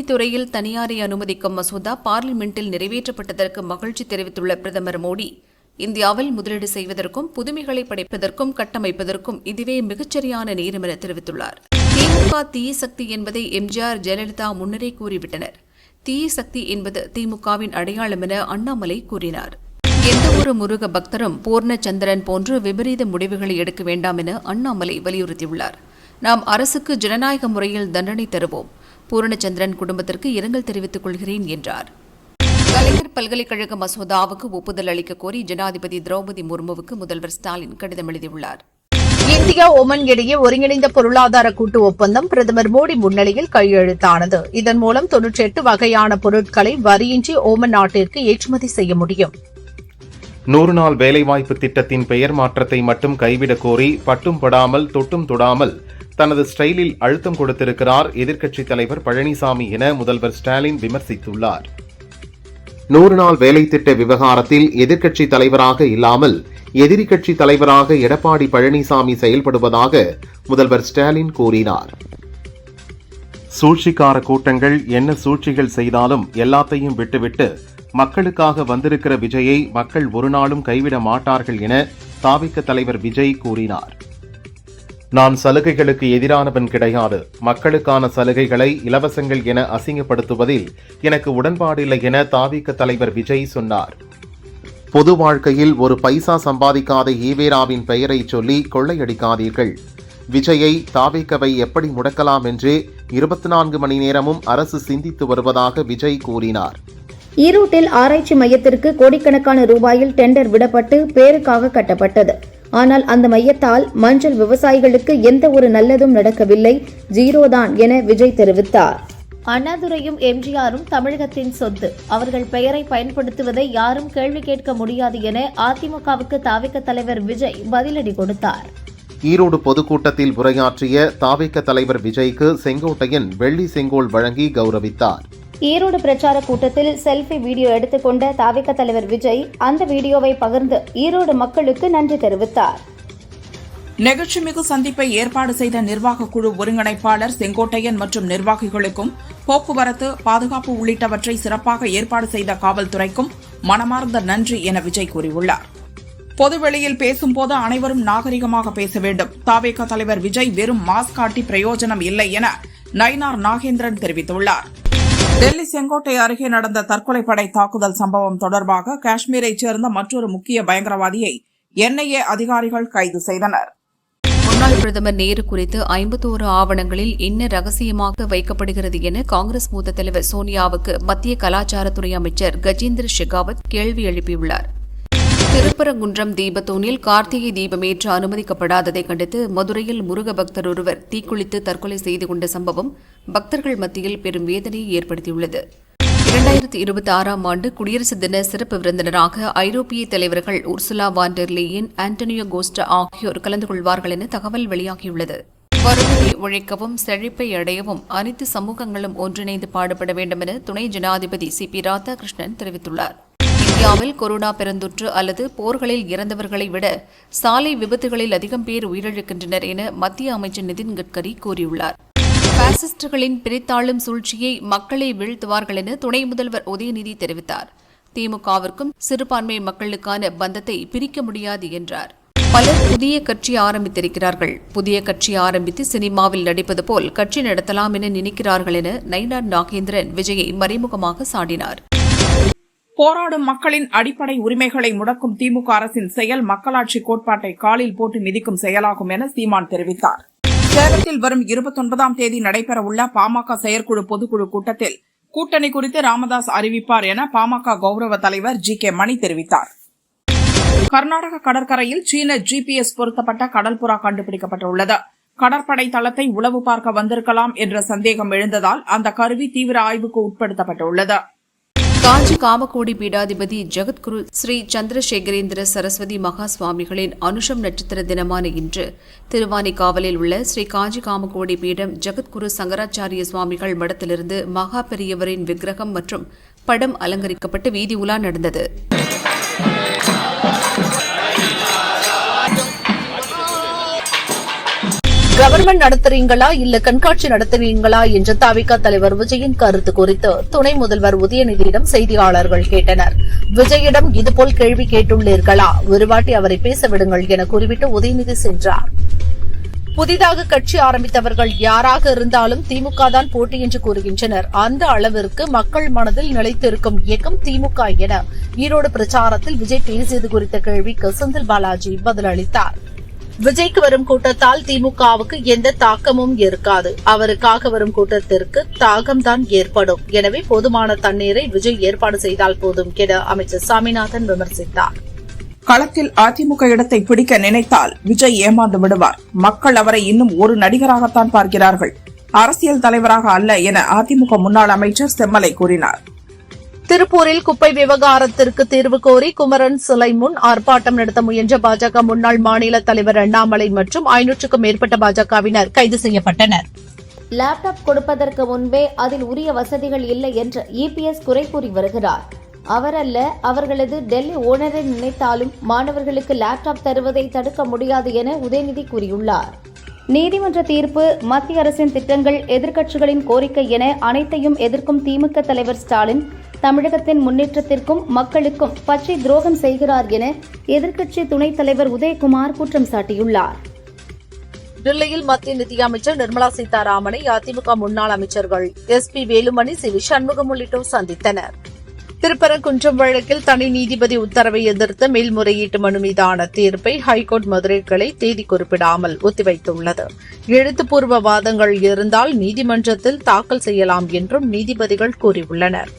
கல்வித்துறையில் தனியாரை அனுமதிக்கும் மசோதா பார்லிமெண்டில் நிறைவேற்றப்பட்டதற்கு மகிழ்ச்சி தெரிவித்துள்ள பிரதமர் மோடி, இந்தியாவில் முதலீடு செய்வதற்கும் புதுமைகளை படைப்பதற்கும் கட்டமைப்பதற்கும் இதுவே மிகச்சரியான நேரம் என தெரிவித்துள்ளார். திமுக தீய சக்தி என்பதை எம்ஜிஆர், ஜெயலலிதா முன்னரே கூறிவிட்டனர். தீய சக்தி என்பது திமுகவின் அடையாளம் என அண்ணாமலை கூறினார். எந்தவொரு முருக பக்தரும் பூர்ணச்சந்திரன் போன்று விபரீத முடிவுகளை எடுக்க வேண்டாம் என அண்ணாமலை வலியுறுத்தியுள்ளார். நாம் அரசுக்கு ஜனநாயக முறையில் தண்டனை தருவோம். பூர்ணச்சந்திரன் குடும்பத்திற்கு இரங்கல் தெரிவித்துக் கொள்கிறேன் என்றார். கலைஞர் பல்கலைக்கழக மசோதாவுக்கு ஒப்புதல் அளிக்க கோரி ஜனாதிபதி திரௌபதி முர்முவுக்கு முதல்வர் ஸ்டாலின் கடிதம் எழுதியுள்ளார். இந்தியா ஒமன் இடையே ஒருங்கிணைந்த பொருளாதார கூட்டு ஒப்பந்தம் பிரதமர் மோடி முன்னிலையில் கையெழுத்தானது. இதன் மூலம் 98 வகையான பொருட்களை வரியின்றி ஓமன் நாட்டிற்கு ஏற்றுமதி செய்ய முடியும். 100 நாள் வேலைவாய்ப்பு திட்டத்தின் பெயர் மாற்றத்தை மட்டும் கைவிடக் கோரி பட்டும் படாமல் தொட்டும் தொடாமல் தனது ஸ்டைலில் அழுத்தம் கொடுத்திருக்கிறார் எதிர்க்கட்சித் தலைவர் பழனிசாமி என முதல்வர் ஸ்டாலின் விமர்சித்துள்ளார். 100 நாள் வேலை திட்ட விவகாரத்தில் எதிர்க்கட்சித் தலைவராக இல்லாமல் எதிரி கட்சி தலைவராக எடப்பாடி பழனிசாமி செயல்படுவதாக முதல்வர் ஸ்டாலின் கூறினார். சூழ்ச்சிக்கார கூட்டங்கள் என்ன சூழ்ச்சிகள் செய்தாலும் எல்லாத்தையும் விட்டுவிட்டு மக்களுக்காக வந்திருக்கிற விஜயை மக்கள் ஒரு நாளும் கைவிட மாட்டார்கள் என தாவிக தலைவர் விஜய் கூறினார். நான் சலுகைகளுக்கு எதிரானவன் கிடையாது. மக்களுக்கான சலுகைகளை இலவசங்கள் என அசிங்கப்படுத்துவதில் எனக்கு உடன்பாடில்லை என தாவிக தலைவர் விஜய் சொன்னார். பொது வாழ்க்கையில் ஒரு பைசா சம்பாதிக்காத ஈவேராவின் பெயரை சொல்லி கொள்ளையடிக்காதீர்கள். விஜயை தாவேகவை எப்படி முடக்கலாம் என்று 24 மணி நேரமும் அரசு சிந்தித்து வருவதாக விஜய் கூறினார். ஈரோட்டில் ஆராய்ச்சி மையத்திற்கு கோடிக்கணக்கான ரூபாயில் டெண்டர் விடப்பட்டு பேருக்காக கட்டப்பட்டது. ஆனால் அந்த மையத்தால் மஞ்சள் விவசாயிகளுக்கு எந்த ஒரு நல்லதும் நடக்கவில்லை, ஜீரோதான் என விஜய் தெரிவித்தார். அண்ணாதுரையும் எம்ஜிஆரும் தமிழகத்தின் சொத்து. அவர்கள் பெயரை பயன்படுத்துவதை யாரும் கேள்வி கேட்க முடியாது என அதிமுகவுக்கு தாவிக தலைவர் விஜய் பதிலடி கொடுத்தார். ஈரோடு பொதுக்கூட்டத்தில் உரையாற்றிய தாவிக தலைவர் விஜய்க்கு செங்கோட்டையன் வெள்ளி செங்கோல் வழங்கி கௌரவித்தார். ஈரோடு பிரச்சார கூட்டத்தில் செல்ஃபி வீடியோ எடுத்துக்கொண்ட தாவிக தலைவர் விஜய் அந்த வீடியோவை பகிர்ந்து ஈரோடு மக்களுக்கு நன்றி தெரிவித்தார். நெகிழ்ச்சிமிகு சந்திப்பை ஏற்பாடு செய்த நிர்வாக குழு ஒருங்கிணைப்பாளர் செங்கோட்டையன் மற்றும் நிர்வாகிகளுக்கும், போக்குவரத்து, பாதுகாப்பு உள்ளிட்டவற்றை சிறப்பாக ஏற்பாடு செய்த காவல்துறைக்கும் மனமார்ந்த நன்றி என விஜய் கூறியுள்ளார். பொதுவெளியில் பேசும்போது அனைவரும் நாகரிகமாக பேச வேண்டும். தாவேக தலைவர் விஜய் வெறும் மாஸ்க் காட்டி பிரயோஜனம் இல்லை என நயினார் நாகேந்திரன் தெரிவித்துள்ளார். டெல்லி செங்கோட்டை அருகே நடந்த தற்கொலை படை தாக்குதல் சம்பவம் தொடர்பாக காஷ்மீரைச் சேர்ந்த மற்றொரு முக்கிய பயங்கரவாதியை NIA அதிகாரிகள் கைது செய்தனர். முன்னாள் பிரதமர் நேரு குறித்து 51 ஆவணங்களில் என்ன ரகசியமாக வைக்கப்படுகிறது என காங்கிரஸ் மூத்த தலைவர் சோனியாவுக்கு மத்திய கலாச்சாரத்துறை அமைச்சர் கஜேந்திர ஷெகாவத் கேள்வி எழுப்பியுள்ளார். திருப்பரங்குன்றம் தீபத்தூணில் கார்த்திகை தீபமேற்ற அனுமதிக்கப்படாததை கண்டித்து மதுரையில் முருக பக்தர் ஒருவர் தீக்குளித்து தற்கொலை செய்து கொண்ட சம்பவம் பக்தர்கள் மத்தியில் பெரும் வேதனையை ஏற்படுத்தியுள்ளது. 2026ஆம் ஆண்டு குடியரசு தின சிறப்பு விருந்தினராக ஐரோப்பிய தலைவர்கள் Ursula von der Leyen, Antonio Costa ஆகியோர் கலந்து கொள்வார்கள் என தகவல் வெளியாகியுள்ளது. வறுமையை ஒழிக்கவும் செழிப்பை அடையவும் அனைத்து சமூகங்களும் ஒன்றிணைந்து பாடுபட வேண்டும் என துணை ஜனாதிபதி CP ராதாகிருஷ்ணன் தெரிவித்துள்ளார். இந்தியாவில் கொரோனா பெருந்தொற்று அல்லது போர்களில் இறந்தவர்களை விட சாலை விபத்துகளில் அதிகம் பேர் உயிரிழக்கின்றனர் என மத்திய அமைச்சர் நிதின் கட்கரி கூறியுள்ளார். பாசிஸ்டுகளின் பிரித்தாளும் சூழ்ச்சியை மக்களை வீழ்த்துவார்கள் என துணை முதல்வர் உதயநிதி தெரிவித்தார். திமுகவிற்கும் சிறுபான்மை மக்களுக்கான பந்தத்தை பிரிக்க முடியாது என்றார். பலர் புதிய கட்சி ஆரம்பித்திருக்கிறார்கள். புதிய கட்சி ஆரம்பித்து சினிமாவில் நடிப்பது போல் கட்சி நடத்தலாம் என நினைக்கிறார்கள் என நயினார் நாகேந்திரன் விஜயை மறைமுகமாக சாடினார். போராடும் மக்களின் அடிப்படை உரிமைகளை முடக்கும் திமுக அரசின் செயல் மக்களாட்சி கோட்பாட்டை காலில் போட்டு மிதிக்கும் செயலாகும் என சீமான் தெரிவித்தார். சேலத்தில் வரும் 29ஆம் தேதி நடைபெறவுள்ள பாமக செயற்குழு பொதுக்குழு கூட்டத்தில் கூட்டணி குறித்து ராமதாஸ் அறிவிப்பார் என பாமக கௌரவ தலைவர் GK மணி தெரிவித்தார். கர்நாடக கடற்கரையில் சீன GPS பொருத்தப்பட்ட கடல்புறா கண்டுபிடிக்கப்பட்டுள்ளது. கடற்படை தளத்தை உளவு பார்க்க வந்திருக்கலாம் என்ற சந்தேகம் எழுந்ததால் அந்த கருவி தீவிர ஆய்வுக்கு உட்படுத்தப்பட்டுள்ளது. காஞ்சி காமகோடி பீடாதிபதி ஜெகத்குரு ஸ்ரீ சந்திரசேகரேந்திர சரஸ்வதி மகா சுவாமிகளின் அனுஷம் நட்சத்திர தினமான இன்று திருவானைக்காவலில் உள்ள ஸ்ரீ காஞ்சி காமகோடி பீடம் ஜெகத்குரு சங்கராச்சாரிய சுவாமிகள் மடத்திலிருந்து மகா பெரியவரின் விக்கிரகம் மற்றும் படம் அலங்கரிக்கப்பட்டு வீதி உலா நடந்தது. கவர்மெண்ட் நடத்துறீங்களா இல்ல கண்காட்சி நடத்துறீங்களா என்ற தவிக தலைவர் விஜயின் கருத்து குறித்து துணை முதல்வர் உதயநிதியிடம் செய்தியாளர்கள் கேட்டனர். விஜயிடம் இதுபோல் கேள்வி கேட்டுள்ளீர்களா? ஒருவாட்டி அவரை பேச விடுங்கள் என கூறிவிட்டு உதயநிதி சென்றார். புதிதாக கட்சி ஆரம்பித்தவர்கள் யாராக இருந்தாலும் திமுக தான் போட்டி என்று கூறுகின்றனர். அந்த அளவிற்கு மக்கள் மனதில் நிலைத்திருக்கும் இயக்கம் திமுக என ஈரோடு பிரச்சாரத்தில் விஜய் பேசியது குறித்த கேள்விக்கு செந்தில் பாலாஜி பதிலளித்தார். விஜய்க்கு வரும் கூட்டத்தால் திமுகவுக்கு எந்த தாக்கமும் இருக்காது. அவருக்காக வரும் கூட்டத்திற்கு தாகம்தான் ஏற்படும். எனவே போதுமான தண்ணீரை விஜய் ஏற்பாடு செய்தால் போதும் என அமைச்சர் சாமிநாதன் விமர்சித்தார். களத்தில் அதிமுக இடத்தை பிடிக்க நினைத்தால் விஜய் ஏமாந்து விடுவார். மக்கள் அவரை இன்னும் ஒரு நடிகராகத்தான் பார்க்கிறார்கள், அரசியல் தலைவராக அல்ல என அதிமுக முன்னாள் அமைச்சர் செம்மலை கூறினார். திருப்பூரில் குப்பை விவகாரத்திற்கு தீர்வு கோரி குமரன் சிலை முன் ஆர்ப்பாட்டம் நடத்த முயன்ற பாஜக முன்னாள் மாநில தலைவர் அண்ணாமலை மற்றும் 500க்கும் மேற்பட்ட பாஜகவினர் கைது செய்யப்பட்டனர். லேப்டாப் கொடுப்பதற்கு முன்பே அதில் உரிய வசதிகள் இல்லை என்று இபிஎஸ் குறை கூறி வருகிறார். அவரல்ல, அவர்களது டெல்லி ஓனரை நினைத்தாலும் மாணவர்களுக்கு லேப்டாப் தருவதை தடுக்க முடியாது என உதயநிதி கூறியுள்ளார். நீதிமன்ற தீர்ப்பு, மத்திய அரசின் திட்டங்கள், எதிர்க்கட்சிகளின் கோரிக்கை என அனைத்தையும் எதிர்க்கும் திமுக தலைவர் ஸ்டாலின் தமிழகத்தின் முன்னேற்றத்திற்கும் மக்களுக்கும் பச்சை துரோகம் செய்கிறார் என எதிர்க்கட்சி துணைத் தலைவர் உதயகுமார் குற்றம் சாட்டியுள்ளார். டெல்லியில் மத்திய நிதியமைச்சர் நிர்மலா சீதாராமனை அதிமுக முன்னாள் அமைச்சர்கள் SP வேலுமணி, CV சண்முகம் உள்ளிட்டோர் சந்தித்தனர். திருப்பரங்குன்றம் வழக்கில் தனி நீதிபதி உத்தரவை எதிர்த்த மேல்முறையீட்டு மனு மீதான தீர்ப்பை ஹைகோர்ட் மதுரை கிளை தேதி குறிப்பிடாமல் ஒத்திவைத்துள்ளது. எழுத்துப்பூர்வ வாதங்கள் இருந்தால் நீதிமன்றத்தில் தாக்கல் செய்யலாம் என்றும் நீதிபதிகள் கூறியுள்ளனர்.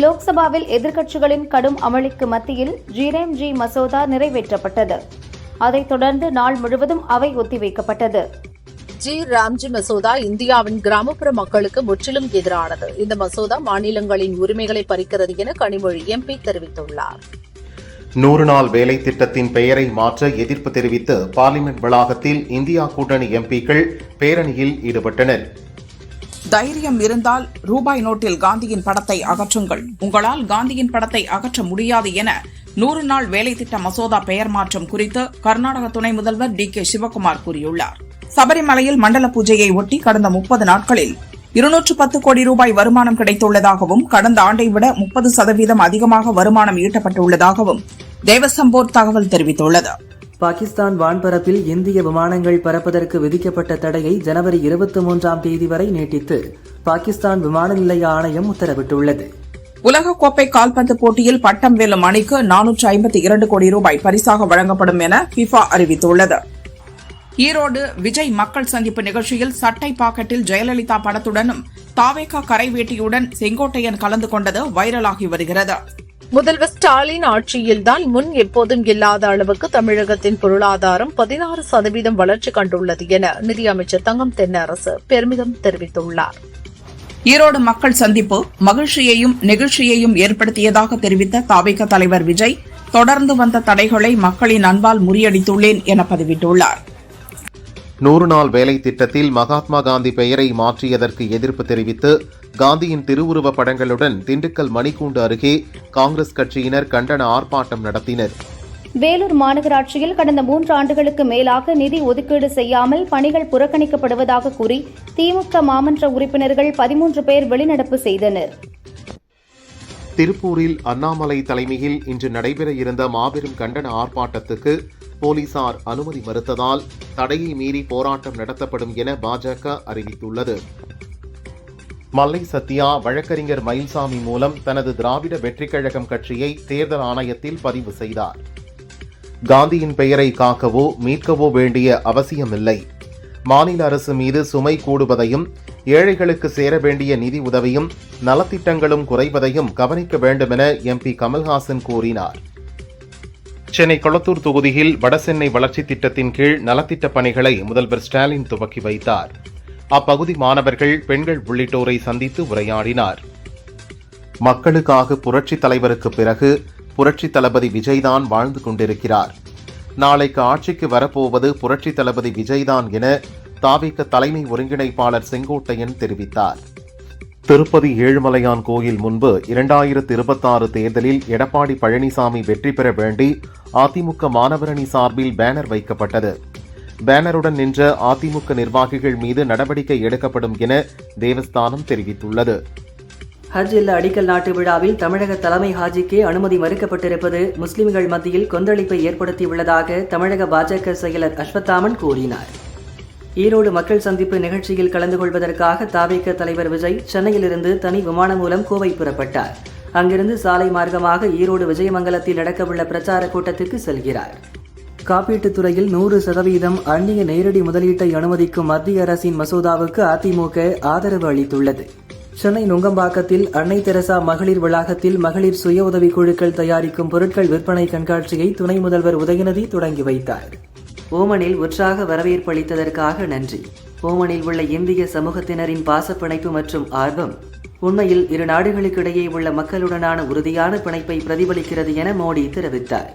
லோக்சபாவில் எதிர்க்கட்சிகளின் கடும் அமளிக்கு மத்தியில் ஜிரேம்ஜி மசோதா நிறைவேற்றப்பட்டது. அதைத் தொடர்ந்து நாள் முழுவதும் அவை ஒத்திவைக்கப்பட்டது. ராம்ஜி மசோதா இந்தியாவின் கிராமப்புற மக்களுக்கு முற்றிலும் எதிரானது. இந்த மசோதா மாநிலங்களின் உரிமைகளை பறிக்கிறது என கனிமொழி MP தெரிவித்துள்ளார். 100 நாள் வேலை திட்டத்தின் பெயரை மாற்ற எதிர்ப்பு தெரிவித்து பார்லிமெண்ட் வளாகத்தில் இந்தியா கூட்டணி MPக்கள் பேரணியில் ஈடுபட்டனர். தைரியம் இருந்தால் ரூபாய் நோட்டில் காந்தியின் படத்தை அகற்றுங்கள், உங்களால் காந்தியின் படத்தை அகற்ற முடியாது என 100 நாள் வேலை திட்ட மசோதா பெயர் மாற்றம் குறித்து கர்நாடக துணை முதல்வர் DK சிவக்குமார் கூறியுள்ளார். சபரிமலையில் மண்டல பூஜையை ஒட்டி கடந்த 30 நாட்களில் 210 கோடி ரூபாய் வருமானம் கிடைத்துள்ளதாகவும் கடந்த ஆண்டை விட 30% அதிகமாக வருமானம் ஈட்டப்பட்டுள்ளதாகவும் தேவசம் போர்டு தகவல் தெரிவித்துள்ளது. பாகிஸ்தான் வான்பரப்பில் இந்திய விமானங்கள் பறப்பதற்கு விதிக்கப்பட்ட தடையை ஜனவரி 23ஆம் தேதி வரை நீட்டித்து பாகிஸ்தான் விமான நிலைய ஆணையம் உத்தரவிட்டுள்ளது. உலகக்கோப்பை கால்பந்து போட்டியில் பட்டம் வெல்லும் அணிக்கு 452 கோடி ரூபாய் பரிசாக வழங்கப்படும் என FIFA அறிவித்துள்ளது. ஈரோடு விஜய் மக்கள் சந்திப்பு நிகழ்ச்சியில் சட்டை பாக்கெட்டில் ஜெயலலிதா படத்துடனும் தாவேகா கரைவேட்டியுடன் செங்கோட்டையன் கலந்து கொண்டது வைரலாகி வருகிறது. முதல்வர் ஸ்டாலின் ஆட்சியில்தான் முன் எப்போதும் இல்லாத அளவுக்கு தமிழகத்தின் பொருளாதாரம் 16% வளர்ச்சி கண்டுள்ளது என நிதியமைச்சர் தங்கம் தென்னரசு பெருமிதம் தெரிவித்துள்ளார். ஈரோடு மக்கள் சந்திப்பு மகிழ்ச்சியையும் நெகிழ்ச்சியையும் ஏற்படுத்தியதாக தெரிவித்த தாவேகா தலைவர் விஜய் தொடர்ந்து வந்த தடைகளை மக்களின் அன்பால் முறியடித்துள்ளேன் என பதிவிட்டுள்ளார். 100 நாள் வேலை திட்டத்தில் மகாத்மா காந்தி பெயரை மாற்றியதற்கு எதிர்ப்பு தெரிவித்து காந்தியின் திருவுருவ படங்களுடன் திண்டுக்கல் மணிக்கூண்டு அருகே காங்கிரஸ் கட்சியினர் கண்டன ஆர்ப்பாட்டம் நடத்தினர். வேலூர் மாநகராட்சியில் கடந்த 3 ஆண்டுகளுக்கு மேலாக நிதி ஒதுக்கீடு செய்யாமல் பணிகள் புறக்கணிக்கப்படுவதாக கூறி திமுக மாமன்ற உறுப்பினர்கள் 13 பேர் வெளிநடப்பு செய்தனர். திருப்பூரில் அண்ணாமலை தலைமையில் இன்று நடைபெற இருந்த மாபெரும் கண்டன ஆர்ப்பாட்டத்துக்கு போலீசார் அனுமதி மறுத்ததால் தடையை மீறி போராட்டம் நடத்தப்படும் என பாஜக அறிவித்துள்ளது. மல்லை சத்யா வழக்கறிஞர் மயில்சாமி மூலம் தனது திராவிட வெற்றிக் கழகம் கட்சியை தேர்தல் ஆணையத்தில் பதிவு செய்தார். காந்தியின் பெயரை காக்கவோ மீட்கவோ வேண்டிய அவசியமில்லை. மாநில அரசு மீது சுமை கூடுவதையும் ஏழைகளுக்கு சேர வேண்டிய நிதி உதவியும் நலத்திட்டங்களும் குறைவதையும் கவனிக்க வேண்டுமென MP கமல்ஹாசன் கூறினார். சென்னை கொளத்தூர் தொகுதியில் வடசென்னை வளர்ச்சித் திட்டத்தின் கீழ் நலத்திட்ட பணிகளை முதல்வர் ஸ்டாலின் துவக்கி வைத்தார். அப்பகுதி மாணவர்கள், பெண்கள் உள்ளிட்டோரை சந்தித்து உரையாடினார். மக்களுக்காக புரட்சித் தலைவருக்கு பிறகு புரட்சித் தளபதி விஜய்தான் வாழ்ந்து கொண்டிருக்கிறார். நாளைக்கு ஆட்சிக்கு வரப்போவது புரட்சித் தளபதி விஜய்தான் என தாவேகா தலைமை ஒருங்கிணைப்பாளர் செங்கோட்டையன் தெரிவித்தார். திருப்பதி ஏழுமலையான் கோயில் முன்பு 2026 தேர்தலில் எடப்பாடி பழனிசாமி வெற்றி பெற வேண்டி அதிமுக மாணவரணி சார்பில் பேனர் வைக்கப்பட்டது. பேனருடன் நின்ற அதிமுக நிர்வாகிகள் மீது நடவடிக்கை எடுக்கப்படும் என தேவஸ்தானம் தெரிவித்துள்ளது. ஹஜ் இல்ல அடிக்கல் நாட்டு விழாவில் தமிழக தலைமை ஹாஜிக்கே அனுமதி மறுக்கப்பட்டிருப்பது முஸ்லிம்கள் மத்தியில் கொந்தளிப்பை ஏற்படுத்தியுள்ளதாக தமிழக பாஜக செயலர் அஸ்வத்தாமன் கூறினார். ஈரோடு மக்கள் சந்திப்பு நிகழ்ச்சியில் கலந்து கொள்வதற்காக தாவேக தலைவர் விஜய் சென்னையிலிருந்து தனி விமானம் மூலம் கோவை புறப்பட்டார். அங்கிருந்து சாலை மார்க்கமாக ஈரோடு விஜயமங்கலத்தில் நடக்கவுள்ள பிரச்சார கூட்டத்திற்கு செல்கிறார். காப்பீட்டுத் துறையில் 100% அந்நிய நேரடி முதலீட்டை அனுமதிக்கும் மத்திய அரசின் மசோதாவுக்கு அதிமுக ஆதரவு அளித்துள்ளது. சென்னை நுங்கம்பாக்கத்தில் அன்னை தெரசா மகளிர் வளாகத்தில் மகளிர் சுய உதவிக் குழுக்கள் தயாரிக்கும் பொருட்கள் விற்பனை கண்காட்சியை துணை முதல்வர் உதயநிதி தொடங்கி வைத்தார். ஓமனில் உற்சாக வரவேற்பு அளித்ததற்காக நன்றி. ஓமனில் உள்ள இந்திய சமூகத்தினரின் பாசப்பிணைப்பு மற்றும் ஆர்வம் உண்மையில் இரு நாடுகளுக்கிடையே உள்ள மக்களுடனான உறுதியான பிணைப்பை பிரதிபலிக்கிறது என மோடி தெரிவித்தார்.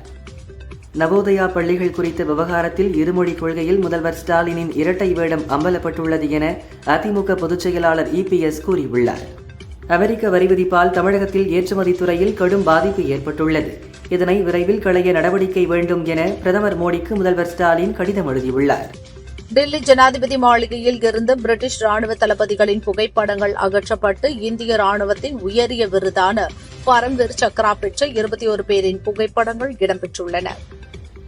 நவோதயா பள்ளிகள் குறித்த விவகாரத்தில் இருமொழி கொள்கையில் முதல்வர் ஸ்டாலினின் இரட்டை வேடம் அம்பலப்பட்டுள்ளது என அதிமுக பொதுச் செயலாளர் EPS கூறியுள்ளார். அமெரிக்க வரி விதிப்பால் தமிழகத்தில் ஏற்றுமதி துறையில் கடும் பாதிப்பு ஏற்பட்டுள்ளது. இதனை விரைவில் களைய நடவடிக்கை வேண்டும் என பிரதமர் மோடிக்கு முதல்வர் ஸ்டாலின் கடிதம் எழுதியுள்ளார். டெல்லி ஜனாதிபதி மாளிகையில் இருந்து பிரிட்டிஷ் ராணுவ தளபதிகளின் புகைப்படங்கள் அகற்றப்பட்டு இந்திய ராணுவத்தின் உயரிய விருதான பரம்வீர் சக்ரா பெற்ற 21 பேரின் புகைப்படங்கள் இடம்பெற்றுள்ளன.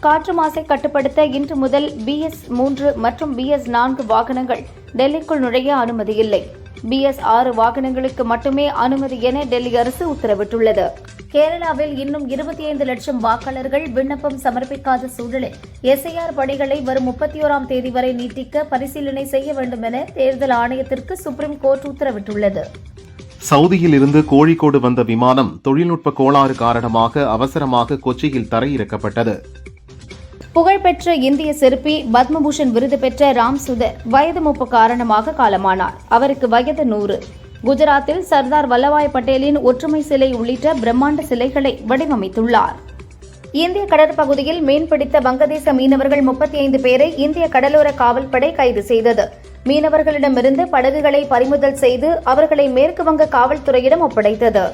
காற்று மாசை கட்டுப்படுத்த இன்று முதல் BS3 மற்றும் BS4 வாகனங்கள் டெல்லிக்குள் நுழைய அனுமதி இல்லை. BS6 வாகனங்களுக்கு மட்டுமே அனுமதி என டெல்லி அரசு உத்தரவிட்டுள்ளது. கேரளாவில் இன்னும் 25 லட்சம் வாக்காளர்கள் விண்ணப்பம் சமர்ப்பிக்காத சூழலில் SIR பணிகளை வரும் 31ஆம் தேதி வரை நீட்டிக்க பரிசீலனை செய்ய வேண்டும் என தேர்தல் ஆணையத்திற்கு சுப்ரீம் கோர்ட் உத்தரவிட்டுள்ளது. சவுதியில் இருந்து கோழிக்கோடு வந்த விமானம் தொழில்நுட்ப கோளாறு காரணமாக அவசரமாக கொச்சியில் தரையிறக்கப்பட்டது. புகழ்பெற்ற இந்திய சிற்பி பத்மபூஷன் விருது பெற்ற ராம் சுதர் வயது மூப்பு காரணமாக காலமானார். அவருக்கு வயது 100. குஜராத்தில் சர்தார் வல்லபாய் பட்டேலின் ஒற்றுமை சிலை உள்ளிட்ட பிரம்மாண்ட சிலைகளை வடிவமைத்துள்ளார். இந்திய கடற்பகுதியில் மீன்பிடித்த வங்கதேச மீனவர்கள் 35 பேரை இந்திய கடலோர காவல்படை கைது செய்தது. மீனவர்களிடமிருந்து படகுகளை பறிமுதல் செய்து அவர்களை மேற்கு வங்க காவல்துறையிடம் ஒப்படைத்தது.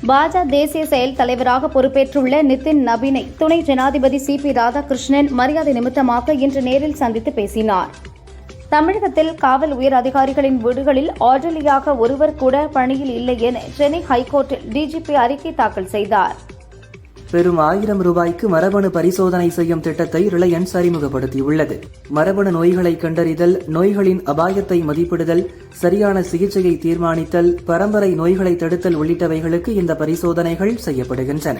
பாஜக தேசிய செயல் தலைவராக பொறுப்பேற்றுள்ள நிதின் நபீனை துணை ஜனாதிபதி CP ராதாகிருஷ்ணன் மரியாதை நிமித்தமாக இன்று நேரில் சந்தித்து பேசினார். தமிழகத்தில் காவல் உயர் அதிகாரிகளின் வீடுகளில் ஆர்டர்லியாக ஒருவர் கூட பணியில் இல்லை என சென்னை ஹைகோர்ட்டில் DGP அறிக்கை தாக்கல் செய்தார். பெரும் 1000 ரூபாய்க்கு மரபணு பரிசோதனை செய்யும் திட்டத்தை ரிலையன்ஸ் அறிமுகப்படுத்தியுள்ளது. மரபணு நோய்களை கண்டறிதல், நோய்களின் அபாயத்தை மதிப்பிடுதல், சரியான சிகிச்சையை தீர்மானித்தல், பரம்பரை நோய்களை தடுத்தல் உள்ளிட்டவைகளுக்கு இந்த பரிசோதனைகள் செய்யப்படுகின்றன.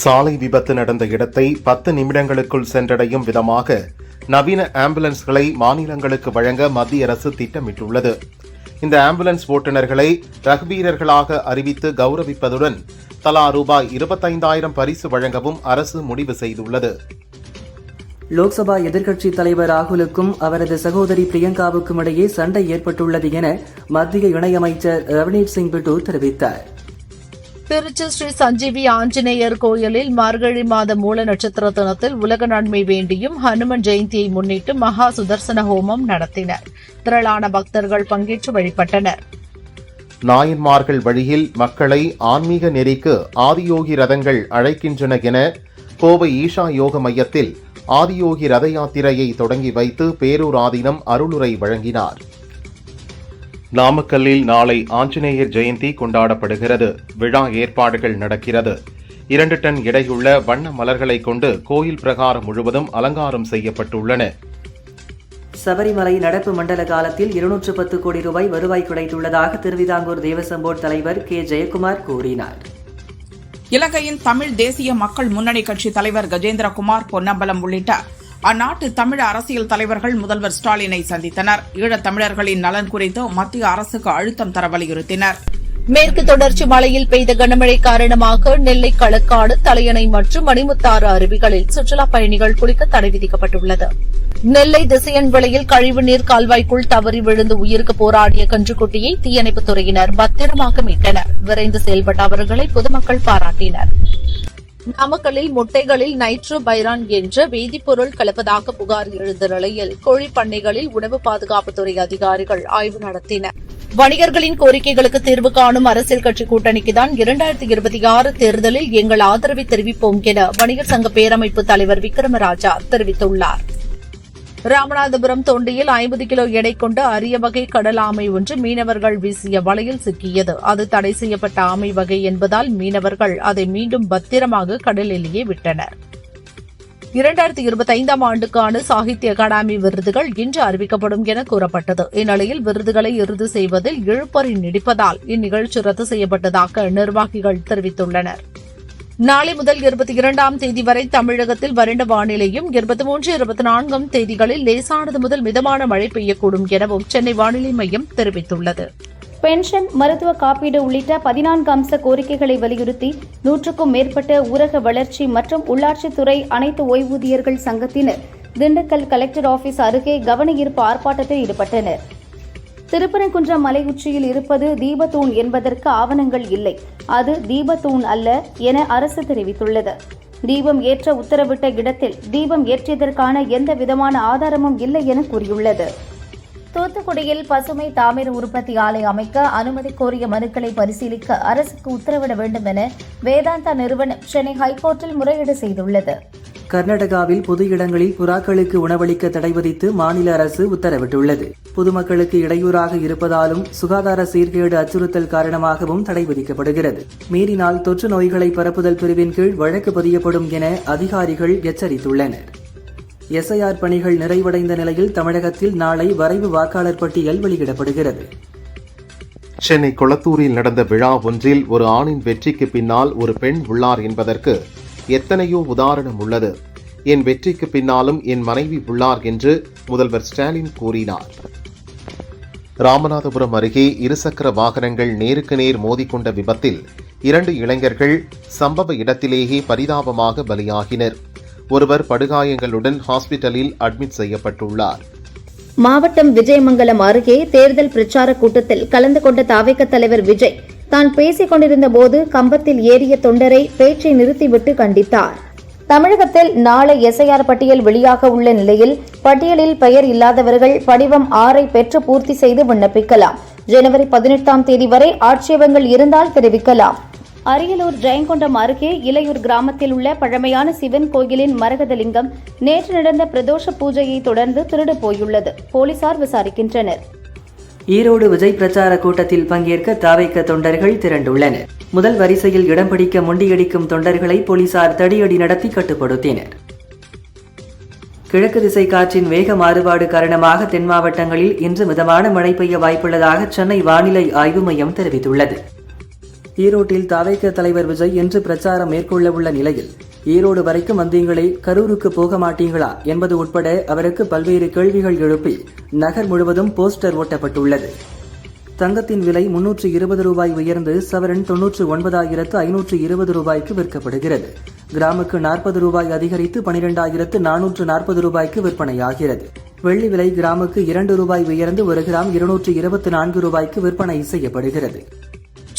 சாலை விபத்து நடந்த இடத்தை 10 நிமிடங்களுக்குள் சென்றடையும் விதமாக நவீன ஆம்புலன்ஸ்களை மாநிலங்களுக்கு வழங்க மத்திய அரசு திட்டமிட்டுள்ளது. இந்த ஆம்புலன்ஸ் ஓட்டுநர்களை ரக்வீரர்களாக அறிவித்து கௌரவிப்பதுடன் தலா ரூபாய் 25,000 பரிசு வழங்கவும் அரசு முடிவு செய்துள்ளது. லோக்சபா எதிர்க்கட்சித் தலைவர் ராகுலுக்கும் அவரது சகோதரி பிரியங்காவுக்கும் இடையே சண்டை ஏற்பட்டுள்ளது என மத்திய இணையமைச்சர் ரவனீத் சிங் பிட்டு தெரிவித்தார். திருச்சி ஸ்ரீ சஞ்சீவி ஆஞ்சநேயர் கோயிலில் மார்கழி மாத மூல நட்சத்திர தினத்தில் உலக நன்மை வேண்டியும் ஹனுமன் ஜெயந்தியை முன்னிட்டு மகா சுதர்சன ஹோமம் நடத்தினர். திரளான பக்தர்கள் பங்கேற்று வழிபட்டனர். நாயன்மார்கள் வழியில் மக்களை ஆன்மீக நெறிக்கு ஆதியோகி ரதங்கள் அழைக்கின்றன என கோவை ஈஷா யோக மையத்தில் ஆதியோகி ரத யாத்திரையை தொடங்கி வைத்து பேரூர் ஆதீனம் அருளுரை வழங்கினார். நாமக்கல்லில் நாளை ஆஞ்சநேயர் ஜெயந்தி கொண்டாடப்படுகிறது. விழா ஏற்பாடுகள் நடக்கிறது. 2 டன் எடையுள்ள வண்ண மலர்களை கொண்டு கோயில் பிரகாரம் முழுவதும் அலங்காரம் செய்யப்பட்டுள்ளன. சபரிமலை நடப்பு மண்டல காலத்தில் 210 கோடி ரூபாய் வருவாய் கிடைத்துள்ளதாக திருவிதாங்கூர் தேவசம் போர்டு தலைவர் K. ஜெயக்குமார் கூறினார். இலங்கையின் தமிழ் தேசிய மக்கள் முன்னணி கட்சி தலைவர் கஜேந்திரகுமார் பொன்னம்பலம் உள்ளிட்ட அந்நாட்டு தமிழ் அரசியல் தலைவர்கள் முதல்வர் ஸ்டாலினை சந்தித்தனர். ஈழத் தமிழர்களின் நலன் குறித்து மத்திய அரசுக்கு அழுத்தம் தர வலியுறுத்தினர். மேற்கு தொடர்ச்சி மலையில் பெய்த கனமழை காரணமாக நெல்லை, களக்காடு, தலையணை மற்றும் மணிமுத்தாறு அருவிகளில் சுற்றுலாப் பயணிகள் குளிக்க தடை விதிக்கப்பட்டுள்ளது. நெல்லை திசையன்விளையில் கழிவுநீர் கால்வாய்க்குள் தவறி விழுந்து உயிருக்கு போராடிய கன்றுக்குட்டியை தீயணைப்புத் துறையினர் பத்திரமாக மீட்டனர். விரைந்து செயல்பட்ட அவர்களை பொதுமக்கள் பாராட்டினர். நாமக்கல்லில் முட்டைகளில் நைட்ரோ பைரான் என்ற வேதிப்பொருள் கலப்பதாக புகார் எழுந்த நிலையில் கோழிப் பண்ணைகளில் உணவு பாதுகாப்புத்துறை அதிகாரிகள் ஆய்வு நடத்தினர். வணிகர்களின் கோரிக்கைகளுக்கு தீர்வு காணும் அரசியல் கட்சி கூட்டணிக்குதான் 2026 தேர்தலில் எங்கள் ஆதரவை தெரிவிப்போம் என வணிகர் சங்க பேரமைப்பு தலைவர் விக்ரமராஜா தெரிவித்துள்ளார். ராமநாதபுரம் தொண்டியில் 50 கிலோ எடை கொண்ட அரிய வகை கடல் ஆமை ஒன்று மீனவர்கள் வீசிய வலையில் சிக்கியது. அது தடை செய்யப்பட்ட ஆமை வகை என்பதால் மீனவர்கள் அதை மீண்டும் பத்திரமாக கடலிலேயே விட்டனர். 2025 ஆண்டுக்கான சாகித்ய அகாடமி விருதுகள் இன்று அறிவிக்கப்படும் என கூறப்பட்டது. இந்நிலையில் விருதுகளை இறுதி செய்வதில் இழுபறி நீடிப்பதால் இந்நிகழ்ச்சி ரத்து செய்யப்பட்டதாக நிர்வாகிகள் தெரிவித்துள்ளனர். நாளை முதல் 22ஆம் தேதி வரை தமிழகத்தில் வறண்ட வானிலையும் 23, 24ஆம் தேதிகளில் லேசானது முதல் மிதமான மழை பெய்யக்கூடும் எனவும் சென்னை வானிலை மையம் தெரிவித்துள்ளது. பென்ஷன், மருத்துவ காப்பீடு உள்ளிட்ட 14 அம்ச கோரிக்கைகளை வலியுறுத்தி 100க்கும் மேற்பட்ட ஊரக வளர்ச்சி மற்றும் உள்ளாட்சித்துறை அனைத்து ஓய்வூதியர்கள் சங்கத்தினர் திண்டுக்கல் கலெக்டர் ஆபீஸ் அருகே கவன ஈர்ப்பு ஆர்ப்பாட்டத்தில் ஈடுபட்டனர். திருப்பரங்குன்றம் மலை உச்சியில் இருப்பது தீபத்தூண் என்பதற்கு ஆவணங்கள் இல்லை, அது தீபத்தூண் அல்ல என அரசு தெரிவித்துள்ளது. தீபம் ஏற்ற உத்தரவிட்ட இடத்தில் தீபம் ஏற்றியதற்கான எந்த விதமான ஆதாரமும் இல்லை என கூறியுள்ளது. தூத்துக்குடியில் பசுமை தாமிர உற்பத்தி ஆலை அமைக்க அனுமதி கோரிய மனுக்களை பரிசீலிக்க அரசுக்கு உத்தரவிட வேண்டும் என வேதாந்தா நிறுவனம் சென்னை ஹைகோர்ட்டில் முறையீடு செய்துள்ளது. கர்நாடகாவில் பொது இடங்களில் புறாக்களுக்கு உணவளிக்க தடை விதித்து மாநில அரசு உத்தரவிட்டுள்ளது. பொதுமக்களுக்கு இடையூறாக இருப்பதாலும் சுகாதார சீர்கேடு அச்சுறுத்தல் காரணமாகவும் தடை விதிக்கப்படுகிறது. மீறினால் தொற்று நோய்களை பரப்புதல் பிரிவின் கீழ் வழக்கு பதியப்படும் என அதிகாரிகள் எச்சரித்துள்ளனர். எஸ்ஐஆர் பணிகள் நிறைவடைந்த நிலையில் தமிழகத்தில் நாளை வரைவு வாக்காளர் பட்டியல் வெளியிடப்படுகிறது. சென்னை கொளத்தூரில் நடந்த விழா ஒன்றில் ஒரு ஆணின் வெற்றிக்கு பின்னால் ஒரு பெண் உள்ளார் என்பதற்கு எத்தனையோ உதாரணம் உள்ளது. என் வெற்றிக்கு பின்னாலும் என் மனைவி உள்ளார் என்று முதல்வர் ஸ்டாலின் கூறினார். ராமநாதபுரம் அருகே இருசக்கர வாகனங்கள் நேருக்கு நேர் மோதிக்கொண்ட விபத்தில் 2 இளைஞர்கள் சம்பவ இடத்திலேயே பரிதாபமாக பலியாகினர். ஒருவர் படுகாயங்களுடன் ஹாஸ்பிட்டலில் அட்மிட் செய்யப்பட்டுள்ளார். மாவட்டம் விஜயமங்கலம் அருகே தேர்தல் பிரச்சார கூட்டத்தில் கலந்து கொண்ட தாவேக தலைவர் விஜய் தான் பேசிக் கொண்டிருந்த போது கம்பத்தில் ஏறிய தொண்டரை பேச்சை நிறுத்திவிட்டு கண்டித்தார். தமிழகத்தில் நாளை எஸ்ஐஆர் பட்டியல் வெளியாக உள்ள நிலையில் பட்டியலில் பெயர் இல்லாதவர்கள் படிவம் 6 பெற்று பூர்த்தி செய்து விண்ணப்பிக்கலாம். ஜனவரி 18ஆம் தேதி வரை ஆட்சேபங்கள் இருந்தால் தெரிவிக்கலாம். அரியலூர் ஜெயங்கொண்டம் அருகே இலையூர் கிராமத்தில் உள்ள பழமையான சிவன் கோயிலின் மரகதலிங்கம் நேற்று நடந்த பிரதோஷ பூஜையை தொடர்ந்து திருடு போயுள்ளது. போலீசார் விசாரிக்கின்றனர். ஈரோடு விஜய் பிரச்சார கூட்டத்தில் பங்கேற்க தாவேக தொண்டர்கள் திரண்டுள்ளனர். முதல் வரிசையில் இடம் பிடிக்க முண்டியடிக்கும் தொண்டர்களை போலீசார் தடியடி நடத்தி கட்டுப்படுத்தினர். கிழக்கு திசை காற்றின் வேக மாறுபாடு காரணமாக தென் மாவட்டங்களில் இன்று மிதமான மழை பெய்ய வாய்ப்புள்ளதாக சென்னை வானிலை ஆய்வு மையம் தெரிவித்துள்ளது. ஈரோட்டில் தாவேக தலைவர் விஜய் இன்று பிரச்சாரம் மேற்கொள்ள உள்ள நிலையில் ஈரோடு வரைக்கும் வந்தீங்களே, கரூருக்கு போக மாட்டீங்களா என்பது உட்பட அவருக்கு பல்வேறு கேள்விகள் எழுப்பி நகர் முழுவதும் போஸ்டர் ஒட்டப்பட்டுள்ளது. தங்கத்தின் விலை 320 ரூபாய் உயர்ந்து சவரன் 99,520 ரூபாய்க்கு விற்கப்படுகிறது. கிராமுக்கு 40 ரூபாய் அதிகரித்து 12,440 ரூபாய்க்கு விற்பனையாகிறது. வெள்ளி விலை கிராமுக்கு 2 ரூபாய் உயர்ந்து 1 கிராம் 224 ரூபாய்க்கு விற்பனை செய்யப்படுகிறது.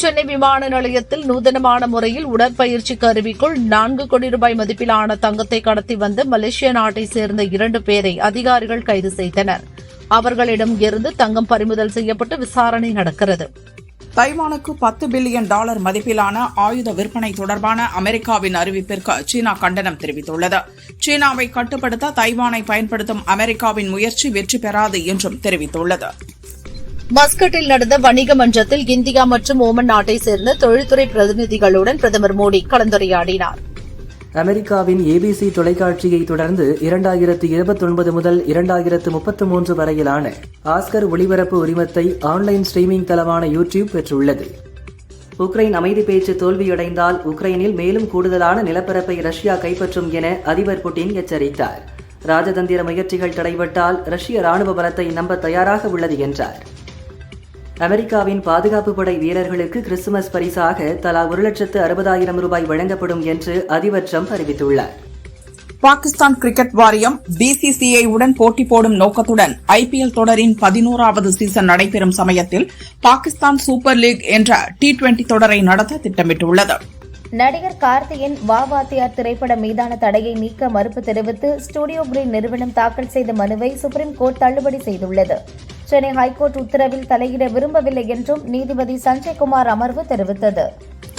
சென்னை விமான நிலையத்தில் நூதனமான முறையில் உடற்பயிற்சி கருவிக்குள் 4 கோடி ரூபாய் மதிப்பிலான தங்கத்தை கடத்தி வந்த மலேசிய நாட்டை சேர்ந்த 2 பேரை அதிகாரிகள் கைது செய்தனர். அவர்களிடம் இருந்து தங்கம் பறிமுதல் செய்யப்பட்டு விசாரணை நடக்கிறது. தைவானுக்கு $10 பில்லியன் மதிப்பிலான ஆயுத விற்பனை தொடர்பான அமெரிக்காவின் அறிவிப்பிற்கு சீனா கண்டனம் தெரிவித்துள்ளது. சீனாவை கட்டுப்படுத்த தைவானை பயன்படுத்தும் அமெரிக்காவின் முயற்சி வெற்றி பெறாது என்றும் தெரிவித்துள்ளது. மஸ்கட்டில் நடந்த வணிக மன்றத்தில் இந்தியா மற்றும் ஓமன் நாட்டை சேர்ந்த தொழில்துறை பிரதிநிதிகளுடன் பிரதமர் மோடி கலந்துரையாடினார். அமெரிக்காவின் ABC தொலைக்காட்சியை தொடர்ந்து 2029 முதல் 2033 வரையிலான ஆஸ்கர் ஒளிபரப்பு உரிமத்தை ஆன்லைன் ஸ்ட்ரீமிங் தளமான யூடியூப் பெற்றுள்ளது. உக்ரைன் அமைதி பேச்சு தோல்வியடைந்தால் உக்ரைனில் மேலும் கூடுதலான நிலப்பரப்பை ரஷ்யா கைப்பற்றும் என அதிபர் புட்டின் எச்சரித்தார். ராஜதந்திர முயற்சிகள் தடைபட்டால் ரஷ்ய ராணுவ பலத்தை நம்ப தயாராக உள்ளது என்றார். அமெரிக்காவின் பாதுகாப்பு படை வீரர்களுக்கு கிறிஸ்துமஸ் பரிசாக தலா 1,60,000 ரூபாய் வழங்கப்படும் என்று அதிபர் ட்ரம்ப் அறிவித்துள்ளார். பாகிஸ்தான் கிரிக்கெட் வாரியம் BCCI உடன் போட்டி போடும் நோக்கத்துடன் IPL தொடரின் 11வது சீசன் நடைபெறும் சமயத்தில் பாகிஸ்தான் சூப்பர் லீக் என்ற T20 தொடரை நடத்த திட்டமிட்டுள்ளது. நடிகர் கார்த்தியின் வா வாத்தியார் திரைப்படம் மீதான தடையை நீக்க மறுப்பு தெரிவித்து ஸ்டுடியோ கிரீன் நிறுவனம் தாக்கல் செய்த மனுவை சுப்ரீம் கோர்ட் தள்ளுபடி செய்துள்ளது. சென்னை ஹைகோர்ட் உத்தரவில் தலையிட விரும்பவில்லை என்றும் நீதிபதி சஞ்சய்குமார் அமர்வு தெரிவித்தது.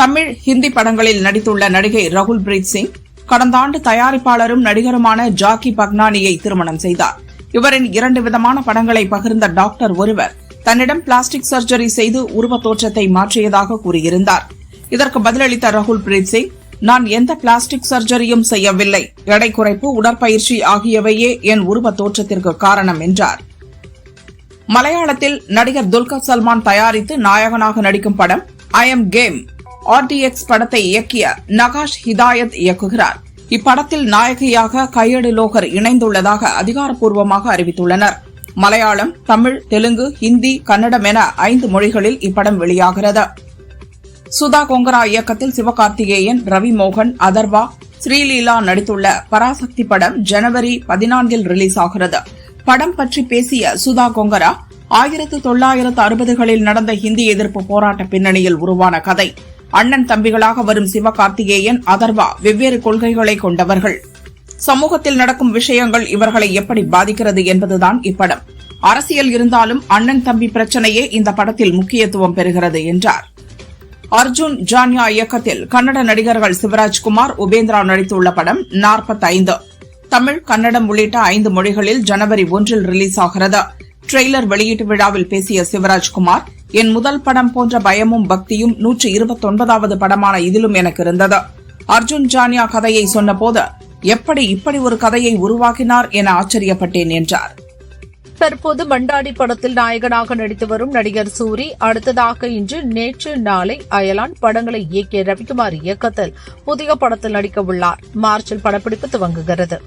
தமிழ், ஹிந்தி படங்களில் நடித்துள்ள நடிகை ரகுல் பிரீத் சிங் கடந்த ஆண்டு தயாரிப்பாளரும் நடிகருமான ஜாக்கி பக்னானியை திருமணம் செய்தார். இவரின் 2 விதமான படங்களை பகிர்ந்த டாக்டர் ஒருவர் தன்னிடம் பிளாஸ்டிக் சர்ஜரி செய்து உருவ தோற்றத்தை மாற்றியதாக கூறியிருந்தார். இதற்கு பதிலளித்த ரகுல் பிரீத் சிங், நான் எந்த பிளாஸ்டிக் சர்ஜரியும் செய்யவில்லை, எடை குறைப்பு, உடற்பயிற்சி ஆகியவையே என் உருவ தோற்றத்திற்கு காரணம் என்றார். மலையாளத்தில் நடிகர் துல்கர் சல்மான் தயாரித்து நாயகனாக நடிக்கும் படம் ஐ எம் கேம். RDX படத்தை இயக்கிய நகாஷ் ஹிதாயத் இயக்குகிறார். இப்படத்தில் நாயகியாக கையடு லோகர் இணைந்துள்ளதாக அதிகாரப்பூர்வமாக அறிவித்துள்ளனர். மலையாளம், தமிழ், தெலுங்கு, ஹிந்தி, கன்னடம் என 5 மொழிகளில் இப்படம் வெளியாகிறது. சுதா கொங்கரா இயக்கத்தில் சிவகார்த்திகேயன், ரவி மோகன், அதர்வா, ஸ்ரீலீலா நடித்துள்ள பராசக்தி படம் ஜனவரி 14 ரிலீஸ் ஆகிறது. படம் பற்றி பேசிய சுதா கொங்கரா, 1960களில் நடந்த ஹிந்தி எதிர்ப்பு போராட்ட பின்னணியில் உருவான கதை. அண்ணன் தம்பிகளாக வரும் சிவகார்த்திகேயன், அதர்வா வெவ்வேறு கொள்கைகளை கொண்டவர்கள். சமூகத்தில் நடக்கும் விஷயங்கள் இவர்களை எப்படி பாதிக்கிறது என்பதுதான் இப்படம். அரசியல் இருந்தாலும் அண்ணன் தம்பி பிரச்சனையே இந்த படத்தில் முக்கியத்துவம் பெறுகிறது என்றார். அர்ஜுன் ஜான்யா இயக்கத்தில் கன்னட நடிகர்கள் சிவராஜ்குமார், உபேந்திரா நடித்துள்ள படம் 45. தமிழ், கன்னடம் உள்ளிட்ட 5 மொழிகளில் ஜனவரி 1 ரிலீஸ் ஆகிறது. ட்ரெய்லர் வெளியீட்டு விழாவில் பேசிய சிவராஜ்குமார், என் முதல் படம் போன்ற பயமும் பக்தியும் 129வது படமான இதிலும் எனக்கு இருந்தது. அர்ஜுன் ஜான்யா கதையை சொன்னபோது எப்படி இப்படி ஒரு கதையை உருவாக்கினார் என ஆச்சரியப்பட்டேன் என்றார். தற்போது மண்டாடி படத்தில் நாயகனாக நடித்து வரும் நடிகர் சூரி அடுத்ததாக இன்று, நேற்று, நாளை அயலான் படங்களை இயக்கிய ரவிக்குமார் இயக்கத்தில் புதிய படத்தில் நடிக்க உள்ளார். மார்ச்சில் படப்பிடிப்பு துவங்குகிறது.